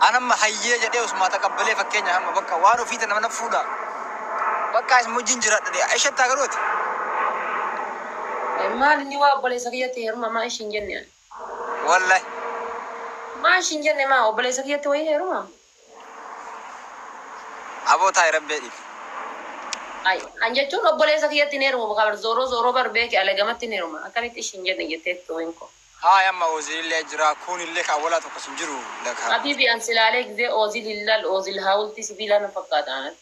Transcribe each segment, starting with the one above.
أنا ما حيي جدي وسما تقبلي فكيني هم بكا وانو في تنا نفودا بكا اسمه جنجرة دي إيش تاكلوت ما لني وابلي سكيتي يرما ما إيش إنجني والله ما إيش إنجني ما وابلي سكيتي وين يرما أبو تاي ربي أي أنجتون وابلي سكيتي نيرما بقى زورو زورو بربيك على جماعة نيرما أكانت إيش إنجني جتت وينكو ها يا ما وزير اللي أجرا كون اللي كأولا تقسمجرو لك حبيبي أنسل عليك زي أوزيل الله أوزيل هاول تسبيلا نفقات أنا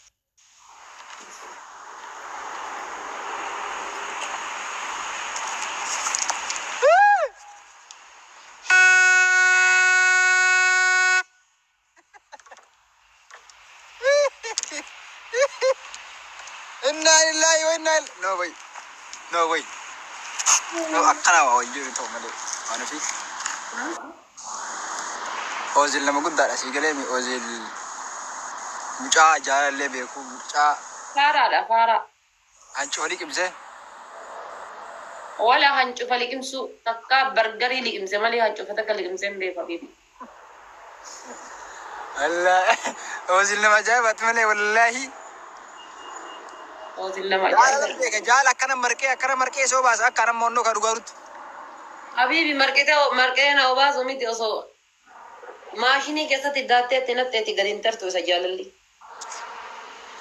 إنا لله وإنا no way no way no أقنع وأجيب توم ملي أنا في أوزيل لما قلت على سيجلمي أوزيل مجا جال اللي بيكون مجا فارا لا فارا هنشوف ليك بزين ولا هنشوف لك إمسو تكا برجري لك إمسو مالي هنشوف تكا لك إمسو بيه حبيبي الله أوزيل لما جابت ملي والله أوزيل لما جاي جال أكنا مركي سو باس أكنا مونو كاروغاروت حبيبي مركينا وباز وميتي أصو ماشيني كيسة تداتي تنتي قدين ترتو سجال اللي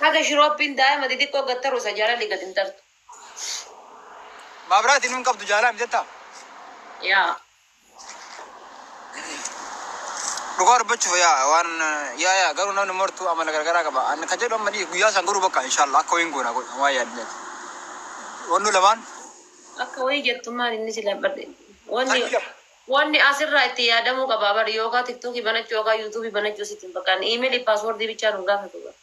هذا شروبين دائما دي كو قترو سجال اللي قدين ترتو ما براتي نون كابتو جالا مجتا يا دوغار بچو يا وان يا غارو نون مرتو امال غرغرا كبا ان كجدو مدي غيا سانغرو بكا ان شاء الله كوين غونا ما يادنت ونو لمان أكوي جت ما نسي لبرد واني أسر رايتي يا دمو كبابر يوغا تيك توك بنا يوغا يوتيوب بنا جو سيتم بكان إيميل باسورد دي بيچار هونغا فتوغا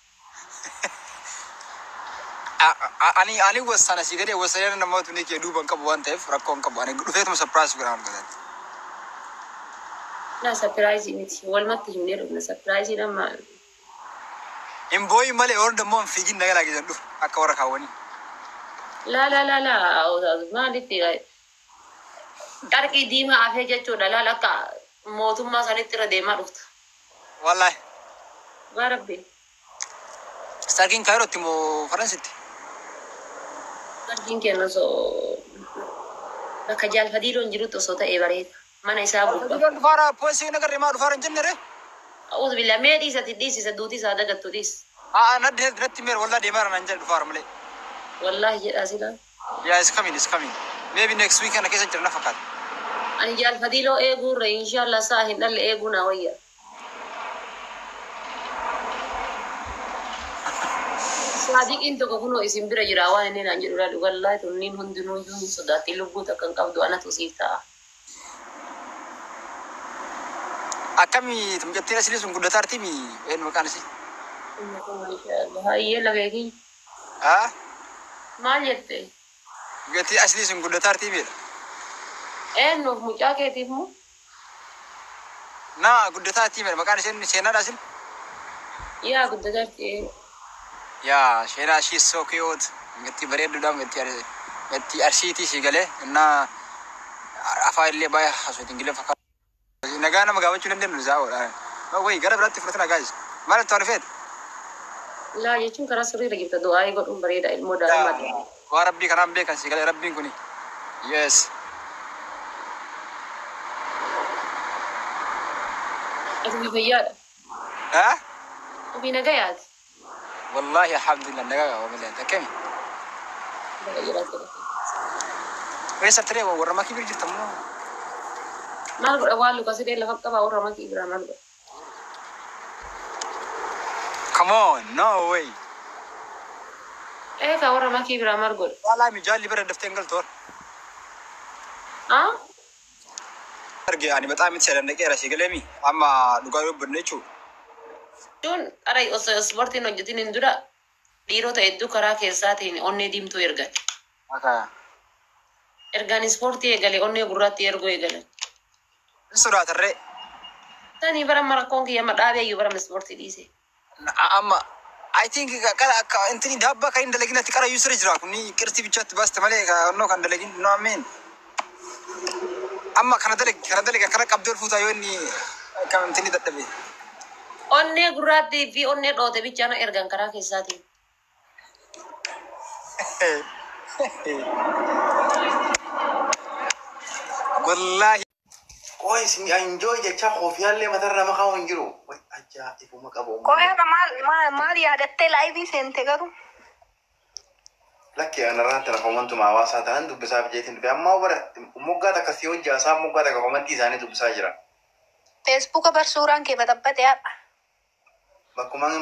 أني وسانا سيجري وسانا نموت مني كي دوبان كبوان تف ركون كبوان غدوفيت مسربرايز غرام كذا لا سربرايز نيتي والما تجوني ربنا سربرايز لما إم بوي مالي أورد مون فيجين نجلا كذا دو أكورا كاوني لا ما لتي كاركي ديما أفيا جتشو لا كا موتو ما سنتيرا ديما رفت والله غربي ستاركين كايرو تيمو فرنسيتي كاركين كنا سو لك جال فديرون جروتو سوتا إبريد ما نيسابو دون فارا بوسي نغير ما فارا جنره أعوذ بالله ميدي ستديس ستدوتي سادا قطوديس ندي مير والله ديمار ننجل فارا ملي والله جاسيلا yeah it's coming maybe next week أنا كيسان جرنا فقط أنا جال فديلو إيغو ري إن شاء الله ساهن نال إيغو ناوية صادق إنتو كونو اسم برا جراوان إني نانجر رالو والله تنين هندنو يوم صداتي لبو تكن قبضو أنا توسيفتا أكمي تمجتينا سلسون كل تارتي مي إن مكان سي إن شاء الله هاي لغيكي ها ما جتة جتي أسلسون كل تارتي مي إنه مجاكي تيمو نا كل تارتي مي مكان سي سينا راسل يا قد جرتي يا شينا شي سو كيوت جتي بريد دام جتي أرشيتي سيجله إننا أفايل لي باي حسوت إنجيل فقط نجانا مقابل شو ندين نزاول ما هو يقرب راتي فرتنا جايز ما تعرفين لا يجون كراسوري لقيت الدعاء يقول بريد المودا ما وربي كلام بيك سيجله ربي كوني يس أبي بياد ها أبي نجايات والله الحمد لله نجا وملي تكمل ويسر تري ورما كبير جدا ما نقول أولو كسيدي لفقط باور ما كي برا ما نقول come on no way إيه كاور ما كي برا ما نقول والله مجال لي برا دفتنقل تور أرجع يعني بتعمل سير نجى راسي كلامي أما نقول بنيشو شون أراي أصبرتي نجتين إندورا ديرو تأدو كرا كيساتين أني ديم تو إرجع إرجاني سبورتي إرجع أني براتي إرجو إرجع سورة الرئ تاني برا مركون كي يوم دابي يو برا سبورتي ديسي أما I think كلا أنتني دابا كاين دلقينا تكرا يسرج راكني كرتي بيجات بس تملي كأنه كان دلقين نوع مين أما كان دلك كان قبض فوتا يوني كم تني تدبي Onnee gurraattii fi onnee dhoote bichaana ergan karaa keessaatiin. والله كويس اني انجوي جا خوفي اللي مثلا ما خاون جرو اجا ابو مقابو Koya mal yaadattee laayivii seente garuu لك انا رانت انا كومنت مع واسات عنده بسبب جيتين في اما ورا مقاتا كسيو جا سام مقاتا كومنتي ثاني تو بساجرا feesbuuka bar suuraan kee batabbate haadha.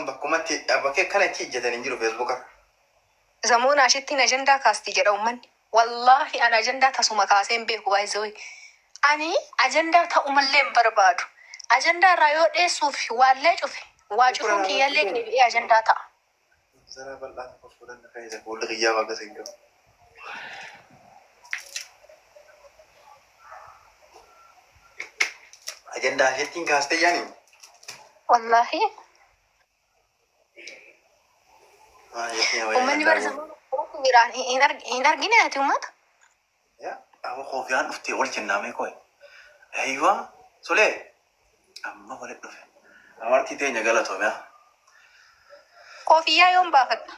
بكومنتي ابكي كان تي جتن انجرو فيسبوك Zamuun ashittiin ajandaa kaasti jedha uummanni. Wallaahi an ajandaa tasuma kaaseen beeku baay'isee. Ani ajandaa ta'umallee hin barbaadu. Ajandaa irraa yoo dheessuuf waallee cufe waa cufuun kiyyaallee deebi'ee ajandaa ta'a. زرا بالله فوفودن كايزا بقول غيابا غسنجو اجندا هيتين كاستي يعني Wallaahi ما يتني uummanni bara zamuun biraan hin argine ati uummata. يا ابو خوفيان افتي قلت النامي كوي ايوه سولي اما ولد دفع امرتي تيني غلطو يا Koofiyyaa yoon baafatta.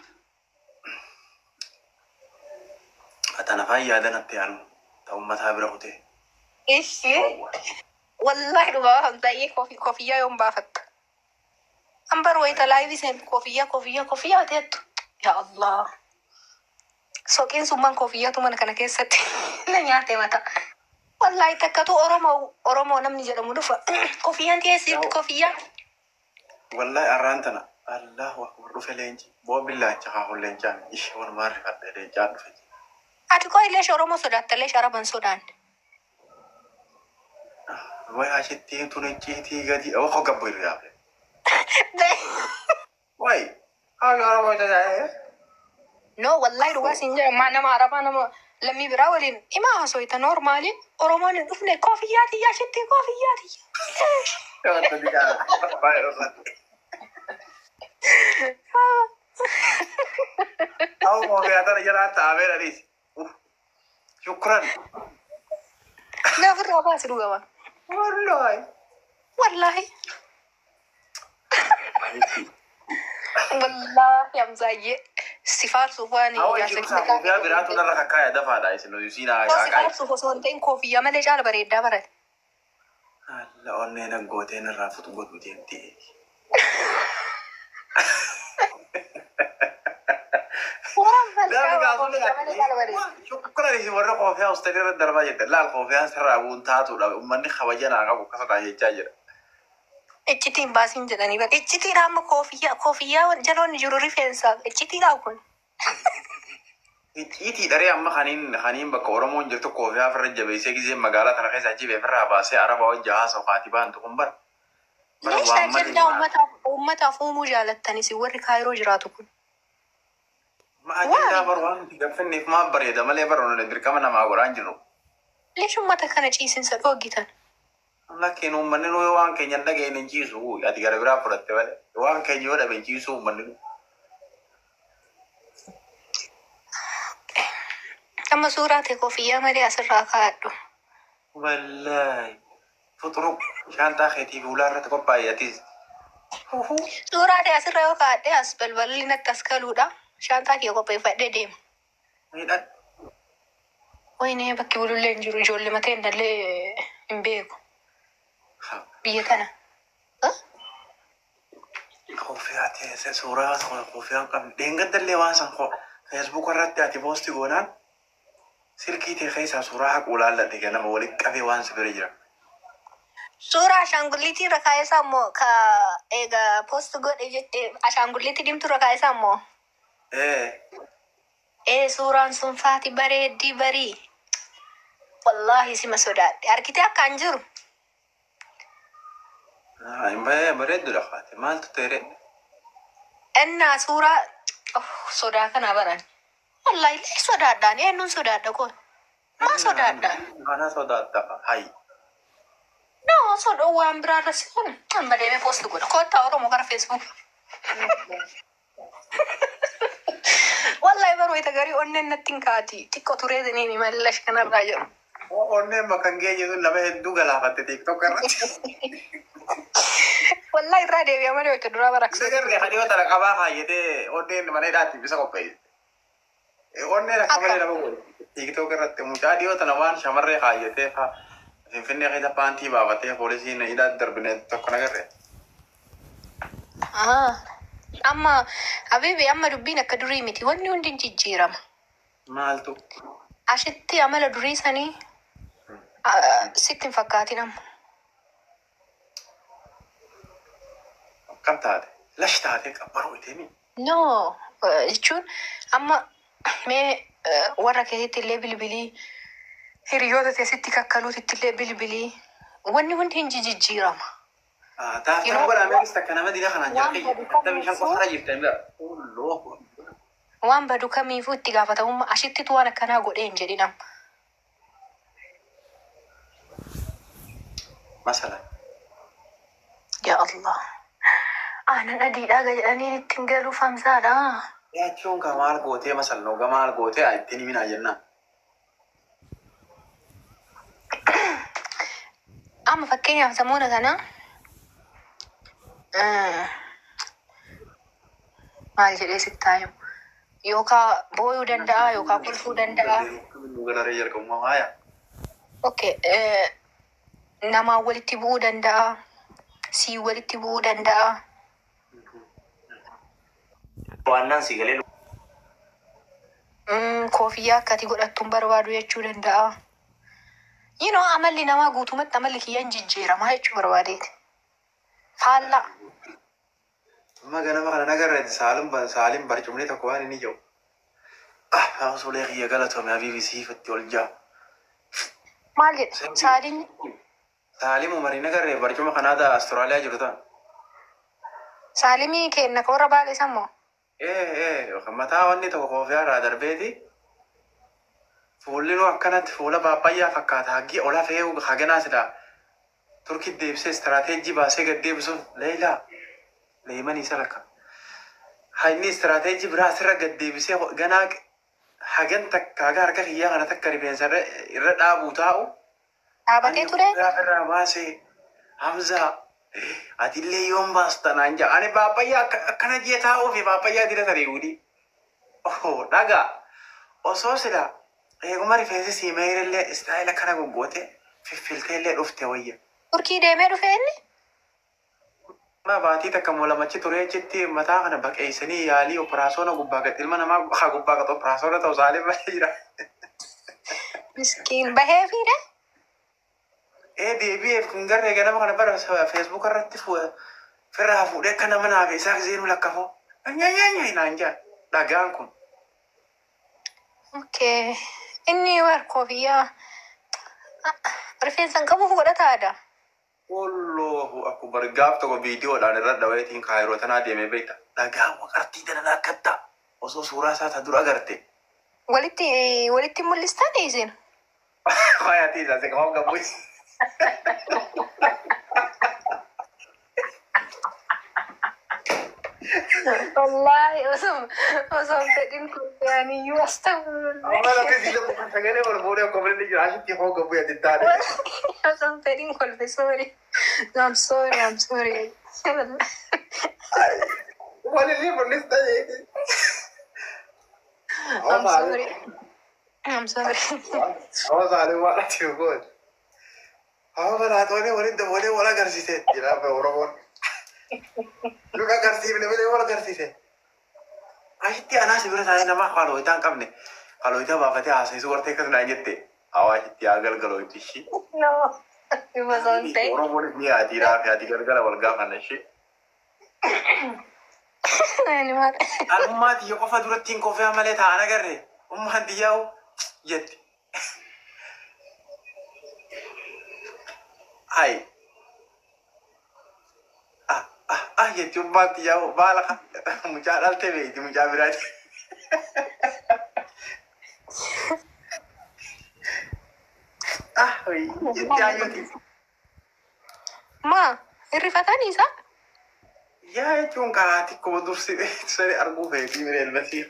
اتانا فاي ادنت يعني تأمتها برغوتي Ishee wallaahi dhugaa hamzaayee koofiyyaa yoon baafatta. Ambar wayita laayivii seente koofiyyaa teettu. Yaa Allah. Soqiin summaan koofiyyaatu mana kana keessatti na nyaate mata. Wallaahi takkatu Oromoo namni jedhamu dhufa. Koofiyyaan dhiyeessiitti koofiyyaa. والله أرانتنا الله أكبر رفع لينجي بو بالله جاهو لينجان إيش ون ماري فات لينجان رفع Ati koo illee Oromoo sodaatta illee Araban sodaanne. وي عشتي تونجي تي غادي أو خو قبل يا أبي وي أنا ما جاي No wallaahi dhugaa siin jedha nama Arabaa nama lammii biraa waliin himaa haasofita noormaali Oromoon hin dhufne koofiyyaa tiyyaa shittii koofiyyaa tiyyaa. أو ما في هذا يلا تعبير أليس شكرا Naaf irraa baasi dhugamaa. والله Wallaahi. Wallaahi hamzaayyee si faarsuuf waan أو إيش مسافر فيها براتو نرى كايا دفع دايس إنه يسينا si faarsuuf osoo hin ta'in koofiyyaa malee caala bareeddaa barate. لا أني نقوتين الرافض قوت بديتي Waraan لا falkaa بقول koofiyyaa malee caala bareedda. لك شكرا لي مرة خوفيها استدير الدرجة لا الخوفيها سر أبون تاتو لا أمني خواجنا عقب كسر عيه جاجر Iccitiin baasiin jedhanii bara iccitiidhaan amma koofiyyaa jaloonni jiru rifeensaa iccitiidhaan kun. إيتي دري أما خانين بك أورمون جرتو خوفيها في الرجال بيسي كذي مقالة أنا خيس عجيب في الراباسة عربة وجهاز وقاتبان تكمبر Leesh ajandaa uummataaf uumuu jaalattanii si warri kaayiroo jiraatu kun. ما أجل بروان تقفلني في ما بريدة ما لي برون اللي بركمنا مع قران جنو Leesh uummata kana ciisinsa dhoogitan. لكن أمني لو وان كي يندق ينجيسو يا تقرب برا فرت ولا وان كي يودا بينجيسو أمني Amma suuraa ta'e koofiyyaa malee asirraa kaa'adhu. والله فطرق شانتا خيتي بولا رت كوبا ياتيز Suuraa ta'e asirra yoo kaa'adhe as balballi natti as galuudha. Shaantaa kee qopheeffadhee deema. ميدان Wayinee bakki bulullee hin jiru ijoollee mataa indallee hin beeku. Biyya kana. خوفياتي سورة خوفيان كم دينغ دللي وانسان خو فيسبوك رت ياتي بوستي قولان سيركي تي خيسا سورة حق ولا لا تيجي أنا مولك كافي وانس بريجرا Suuraa ashaangulliitii irra kaa'esaa immoo ka egaa poost godhe jettee ashaangulliitii dimtuu irra kaa'esaa immoo. Suuraan sun faati bareeddii barii. Wallaahi sima sodaadhe. Argitee akkaan jiru. إمبا بريدو لخاتي مال تطيري Innaa suuraa sodaa kana baran. Wallaahi illee sodaadhaan eenyuun sodaadha kun. Maa sodaadhaan? أنا صدقت هاي No, soda waan biraa irratti kun amma deemee poost godha. Koottaa Oromoo gara Facebook. Wallaahi baruu ita garii onneen natti hin kaati. Xiqqoo turee ziniin mallash kanarraa jiru. onneen bakka hin geenye sun nama hedduu galaafatte TikTok irratti. Wallahi irraa deebi'a malee wayita duraa baraksa. Sagarre kadhiyoo tana qabaa kaayyatee onneen mana hidhaatti bisa qopheesse. Onneen akka malee nama godhe TikTok irratti mucaa dhiyoo tana waan shamarree kaayyatee Finfinnee keessa paantii baafatee poolisiin hidhaatti darbine tokko nagarre. Amma Habibi amma dubbiin akka durii miti. Wanni hundi hin jijjiirama. Maaltu? Ashitti amala durii sanii sitti hin fakkaatin amma. Akkam taate? Lash taatee qabbaroo itemi. No, jechuun amma mee warra keessatti illee bilbilii hiriyoota keessatti kakkaluutitti illee bilbilii wanni hundi hin jijjiirama. Taaftaan godhamee bista akka nama dina kanaan jalqee akka bishaan qofarra jirtan bira. Ulloo. Waan badu kamiifuu itti gaafatamummaa ashittitu waan akkanaa godhee hin jedhin amma. Masala. Yaa Allah. Aannan adiidhaa jedhanii ittiin galuuf hamsaadha. Yaachuun ka maal gootee masalnoo ga maal gootee ittiin himinaa jennaan. Amma fakkeenyaaf samuuna sana maal jedhee sittaayu yookaan booyuu danda'a yookaan kolfuu danda'a. Galaree jalqabummaa maaya. Okay, namaan walitti bu'uu danda'a. Sii walitti bu'uu danda'a. Waannaan si galee. Koofiyyaa akkati godhattuun barbaadu jechuu danda'a. Amalli namaa guutumatti amalli kiyyaan jijjiiramaa jechuu barbaadeeti. Faallaa. Amma ganama kana nagarreeti saalim barcumni tokko waan inni jiru. Hawasuulee kiyya galatoome Habiibi siifatti ol jaa. Maal jedhe? Saaliin. Saalim umarii nagarree barcuma kanaata Astiraaliyaa jiru ta'an. Saalimii kenna ka warra baale sammoo. Mataa wanni tokko koofii irraa darbeeti. Fuulli nu akkanatti fuula paapayyaa fakkaata. Haggi ola fe'uu haganaa silaa. Turkii deebisee istiraateejii baasee gad deebisuun leeyilaa. Leeyimanii isa lakka. Inni istiraateejii biraa asirra gad deebisee ganaa hagan takka haga harka kiyyaa kana takka rifeensa irra dhaabuu taa'u. Dhaabatee ture? Irraa baasee Hamzaa. Ati illee yoon baasta naan jaa. Ani paapayyaa akkana jee taa'uu fi paapayyaa dira saree guudii. Dhagaa. Osoo silaa. Eeguma rifeensi siimee illee istaayila kana goggoote fiffiltee illee dhufte wayya. Turkii deemee dhufe inni? Baatii takka mul'amachi turee jetti mataa kana baqeessanii yaalii operaasyoona gubbaa gad ilma namaa haa gubbaa gad operaasyoona ta'u saalee bahee jira. Miskiin bahee fiidha? Deebi'eef kun garree ganama kana bara feesbuuk irratti firraa fuudhee akka nama naaf isaa zeenu lakkafoo. Nyaanyaa naan jaa dhagaan kun. Okay. Inni war koofiyyaa rifeensan qabuuf godhataadha. Wallaahu akkuma gaaf tokko viidiyoodhaan irra dhaweetiin kaayiroo tanaa deemee beekta. Dhagaa waqartii dana akkatta osoo suuraa isaa dura agarte. Walitti mul'istaan isin. Waayatii isaa seeqa hooga bu'is. Wallahi osoo fedhin kolfeaniyyuu astagfirullah. Amma lafa sila bukan sagalee wal fuudhee akkuma inni jira asitti hooga bu'e ati taate. Osoo fedhin kolfe sorry. I'm sorry. Walillee mul'ista jeeti. I'm sorry. Hawa saalee waan ati goon. Hawa baraatoonni waliin dabalee wal agarsiise jira Oromoon. Luka agarsiifne malee wal agarsiise. Asitti anaas bira taa'ee nama haalooyitaa hin qabne haalooyitaa baafatee haasa'isuu wartee akkas naan jette hawaasitti haa galgalooyti ishii. No, it was on tape. Oromoonis ni haatiidhaa fi haati galgala wal gaafanna ishee. Alummaa tiyya qofa durattiin kofee malee taa'an agarre ummaan tiyyaa'u jetti. Hai. Jetti ummaan tiyyaa'u baala kan mucaa dhalte beekti mucaa biraati. Jetti hayyoti. Ma, hirrifatanii isaa? Yaa jechuun karaa xiqqoo dursi arguu feetii mireen nasiif.